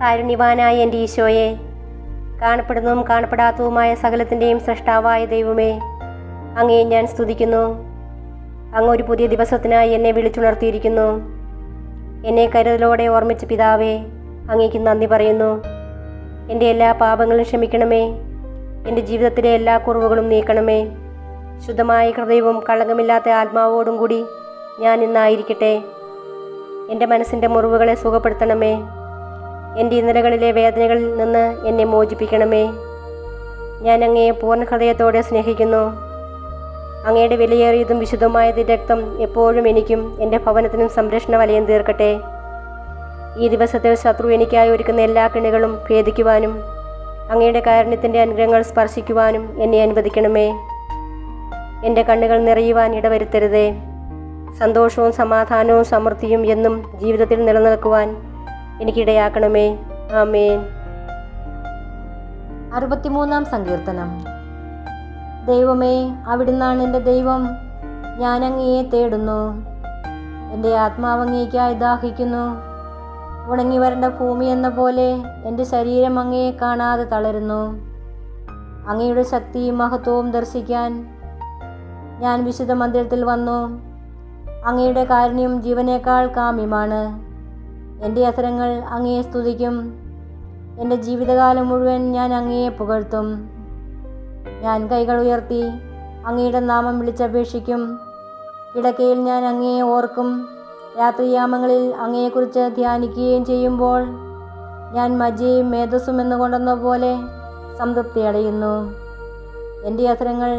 കാരുണ്യവാനായ എൻ്റെ ഈശോയെ, കാണപ്പെടുന്നതും കാണപ്പെടാത്തതുമായ സകലത്തിൻ്റെയും സൃഷ്ടാവായ ദൈവമേ, അങ്ങയെ ഞാൻ സ്തുതിക്കുന്നു. അങ്ങ് ഒരു പുതിയ ദിവസത്തിനായി എന്നെ വിളിച്ചുണർത്തിയിരിക്കുന്നു. എന്നെ കരുതലോടെ ഓർമ്മിച്ച പിതാവേ, അങ്ങേക്ക് നന്ദി പറയുന്നു. എൻ്റെ എല്ലാ പാപങ്ങളും ക്ഷമിക്കണമേ. എൻ്റെ ജീവിതത്തിലെ എല്ലാ കുറവുകളും നീക്കണമേ. ശുദ്ധമായ ഹൃദയവും കളങ്കമില്ലാത്ത ആത്മാവോടും കൂടി ഞാൻ ഇന്നായിരിക്കട്ടെ. എൻ്റെ മനസ്സിൻ്റെ മുറിവുകളെ സുഖപ്പെടുത്തണമേ. എൻ്റെ ഇന്നലകളിലെ വേദനകളിൽ നിന്ന് എന്നെ മോചിപ്പിക്കണമേ. ഞാൻ അങ്ങയെ പൂർണ്ണ ഹൃദയത്തോടെ സ്നേഹിക്കുന്നു. അങ്ങയുടെ വിലയേറിയതും വിശുദ്ധമായ രക്തം എപ്പോഴും എനിക്കും എൻ്റെ ഭവനത്തിനും സംരക്ഷണ വലയം തീർക്കട്ടെ. ഈ ദിവസത്തിൽ ശത്രു എനിക്കായി ഒരുക്കുന്ന എല്ലാ കെണികളും ഭേദിക്കുവാനും അങ്ങയുടെ കാരുണ്യത്തിൻ്റെ അനുഗ്രഹങ്ങൾ സ്പർശിക്കുവാനും എന്നെ അനുവദിക്കണമേ. എൻ്റെ കണ്ണുകൾ നിറയുവാൻ ഇടവരുത്തരുതേ. സന്തോഷവും സമാധാനവും സമൃദ്ധിയും എന്നും ജീവിതത്തിൽ നിലനിൽക്കുവാൻ എനിക്കിടയാക്കണമേ. ആമേൻ. 63-ാം സങ്കീർത്തനം. ദൈവമേ, അവിടുന്നാണ് എൻ്റെ ദൈവം. ഞാൻ അങ്ങയെ തേടുന്നു. എൻ്റെ ആത്മാവ് അങ്ങേയ്ക്കായി ദാഹിക്കുന്നു. ഉണങ്ങി വരേണ്ട ഭൂമി എന്ന പോലെ എൻ്റെ ശരീരം അങ്ങയെ കാണാതെ തളരുന്നു. അങ്ങയുടെ ശക്തിയും മഹത്വവും ദർശിക്കാൻ ഞാൻ വിശുദ്ധ മന്ദിരത്തിൽ വന്നു. അങ്ങയുടെ കാരുണ്യം ജീവനേക്കാൾ കാമ്യമാണ്. എൻ്റെ അധരങ്ങൾ അങ്ങയെ സ്തുതിക്കും. എൻ്റെ ജീവിതകാലം മുഴുവൻ ഞാൻ അങ്ങയെ പുകഴ്ത്തും. ഞാൻ കൈകൾ ഉയർത്തി അങ്ങയുടെ നാമം വിളിച്ചപേക്ഷിക്കും. കിടക്കയിൽ ഞാൻ അങ്ങയെ ഓർക്കും. രാത്രിയാമങ്ങളിൽ അങ്ങയെക്കുറിച്ച് ധ്യാനിക്കുകയും ചെയ്യുമ്പോൾ ഞാൻ മജ്ജയും മേധസ്സും എന്നുകൊണ്ടെന്ന പോലെ സംതൃപ്തി അടയുന്നു. എൻ്റെ അധരങ്ങൾ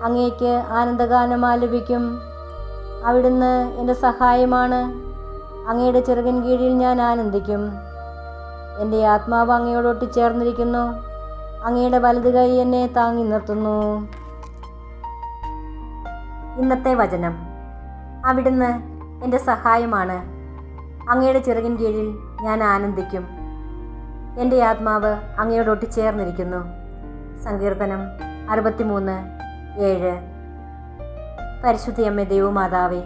അങ്ങേക്ക് ആനന്ദഗാനം ആലപിക്കും. അവിടുന്ന് എൻ്റെ സഹായമാണ്. അങ്ങയുടെ ചിറകിൻ കീഴിൽ ഞാൻ ആനന്ദിക്കും. എൻ്റെ ആത്മാവ് അങ്ങയോട് ഒട്ടിച്ചേർന്നിരിക്കുന്നു. അങ്ങയുടെ വലതു കൈ എന്നെ താങ്ങി നിർത്തുന്നു. ഇന്നത്തെ വചനം. അവിടുന്ന് എൻ്റെ സഹായമാണ്. അങ്ങയുടെ ചിറകിൻ കീഴിൽ ഞാൻ ആനന്ദിക്കും. എൻ്റെ ആത്മാവ് അങ്ങയോട് ഒട്ടിച്ചേർന്നിരിക്കുന്നു. സങ്കീർത്തനം 63:7. പരിശുദ്ധയമ്മേ ദൈവമാതാവേ,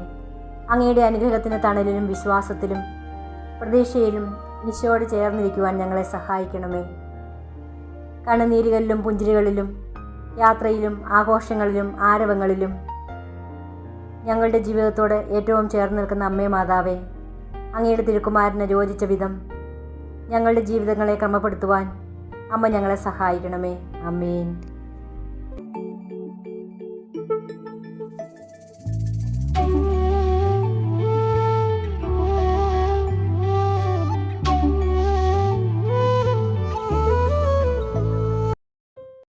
അങ്ങയുടെ അനുഗ്രഹത്തിന് തണലിലും വിശ്വാസത്തിലും പ്രതീക്ഷയിലും ഈശോയോട് ചേർന്നിരിക്കുവാൻ ഞങ്ങളെ സഹായിക്കണമേ. കണ്ണുനീരുകളിലും പുഞ്ചിരികളിലും യാത്രയിലും ആഘോഷങ്ങളിലും ആരവങ്ങളിലും ഞങ്ങളുടെ ജീവിതത്തോട് ഏറ്റവും ചേർന്ന് നിൽക്കുന്ന അമ്മേ മാതാവേ, അങ്ങയുടെ തിരുക്കുമാരനെ യോജിച്ച വിധം ഞങ്ങളുടെ ജീവിതങ്ങളെ ക്രമപ്പെടുത്തുവാൻ അമ്മ ഞങ്ങളെ സഹായിക്കണമേ. ആമേൻ.